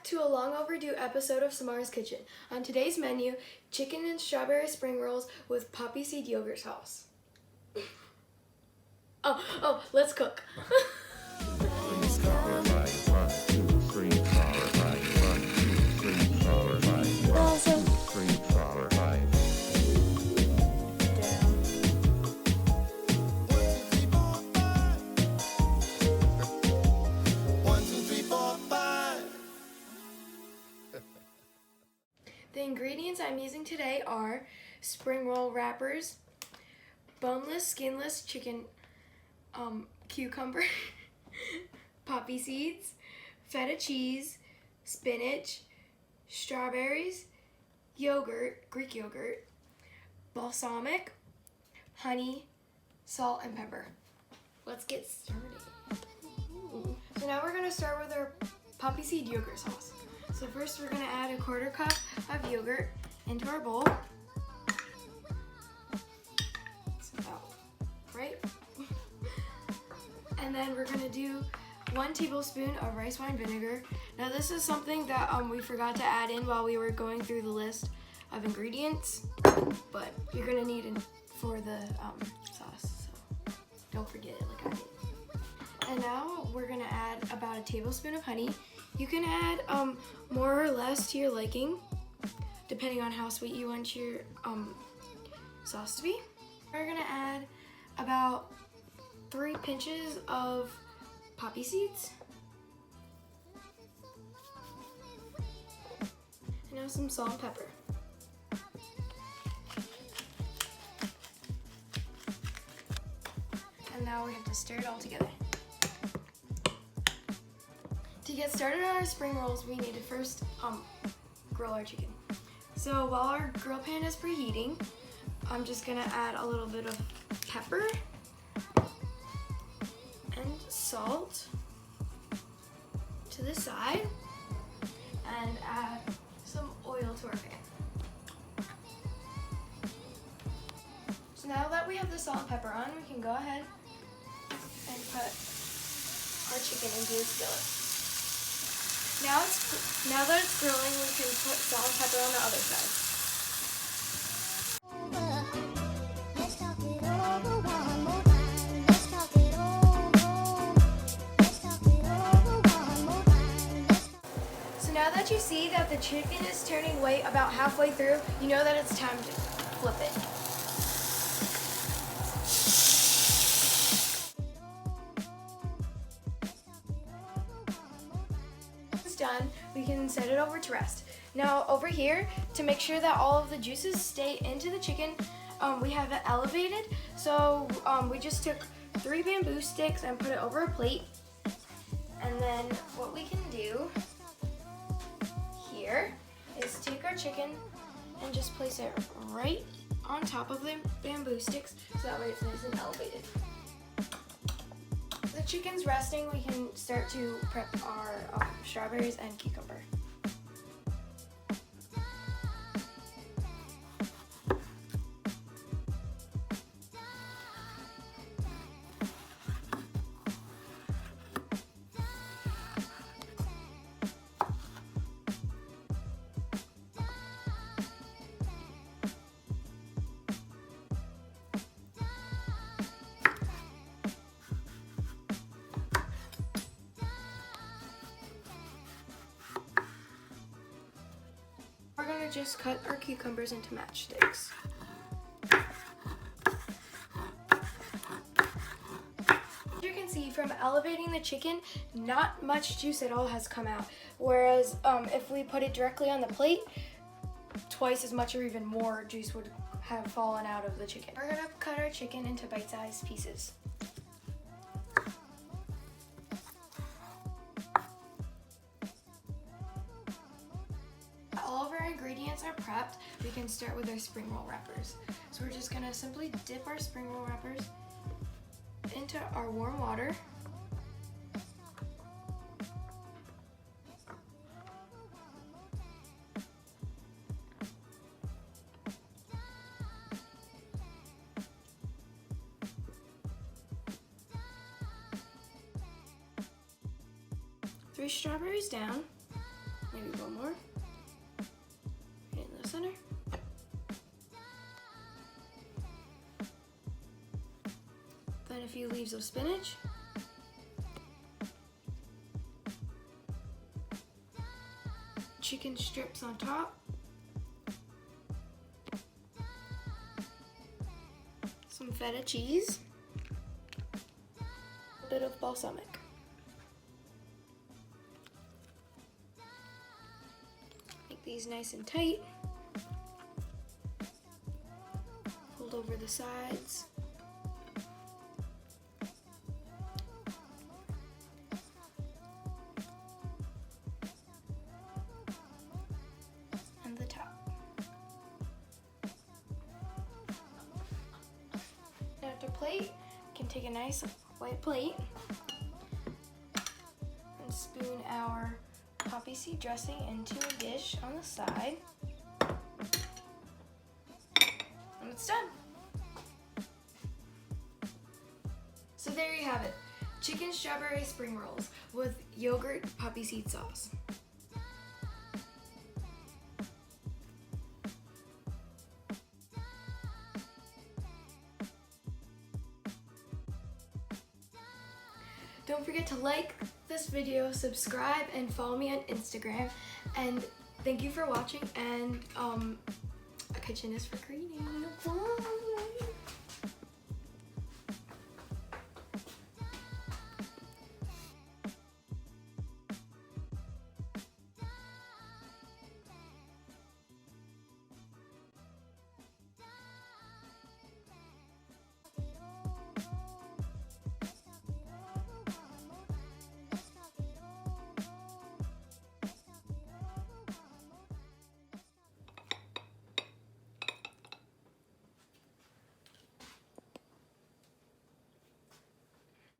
back to a long overdue episode of Samara's Kitchen. On today's menu, chicken and strawberry spring rolls with poppy seed yogurt sauce. Let's cook. The ingredients I'm using today are spring roll wrappers, boneless, skinless chicken cucumber, poppy seeds, feta cheese, spinach, strawberries, yogurt, Greek yogurt, balsamic, honey, salt, and pepper. Let's get started. So now we're going to start with our poppy seed yogurt sauce. So first we're going to add a 1/4 cup of yogurt into our bowl. It's about right. And then we're going to do 1 tablespoon of rice wine vinegar. Now this is something that we forgot to add in while we were going through the list of ingredients, but you're going to need it for the sauce, so don't forget it like I did. And now we're going to add about a tablespoon of honey. You can add more or less to your liking, depending on how sweet you want your sauce to be. We're gonna add about 3 pinches of poppy seeds. And now some salt and pepper. And now we have to stir it all together. To get started on our spring rolls, we need to first grill our chicken. So while our grill pan is preheating, I'm just gonna add a little bit of pepper and salt to the side and add some oil to our pan. So now that we have the salt and pepper on, we can go ahead and put our chicken into the skillet. Now that it's grilling, we can put salt and pepper on the other side. So now that you see that the chicken is turning white about halfway through, you know that it's time to flip it. Done, we can set it over to rest. Now over here, to make sure that all of the juices stay into the chicken, we have it elevated. So we just took 3 bamboo sticks and put it over a plate. And then what we can do here is take our chicken and just place it right on top of the bamboo sticks so that way it's nice and elevated. The chicken's resting, we can start to prep our strawberries and cucumber. We're going to just cut our cucumbers into matchsticks. As you can see from elevating the chicken, not much juice at all has come out. Whereas if we put it directly on the plate, twice as much or even more juice would have fallen out of the chicken. We're going to cut our chicken into bite-sized pieces. All of our ingredients are prepped. We can start with our spring roll wrappers. So we're just gonna simply dip our spring roll wrappers into our warm water. Three strawberries down. maybe one more. Right in the center. Then a few leaves of spinach. Chicken strips on top. Some feta cheese. A bit of balsamic. Make these nice and tight. Fold over the sides. And the top. Now to plate, you can take a nice white plate and spoon our poppy seed dressing into a dish on the side. And it's done. So there you have it. Chicken strawberry spring rolls with yogurt poppy seed sauce. Don't forget to like this video, subscribe, and follow me on Instagram. And thank you for watching, and a kitchen is for creating. Bye.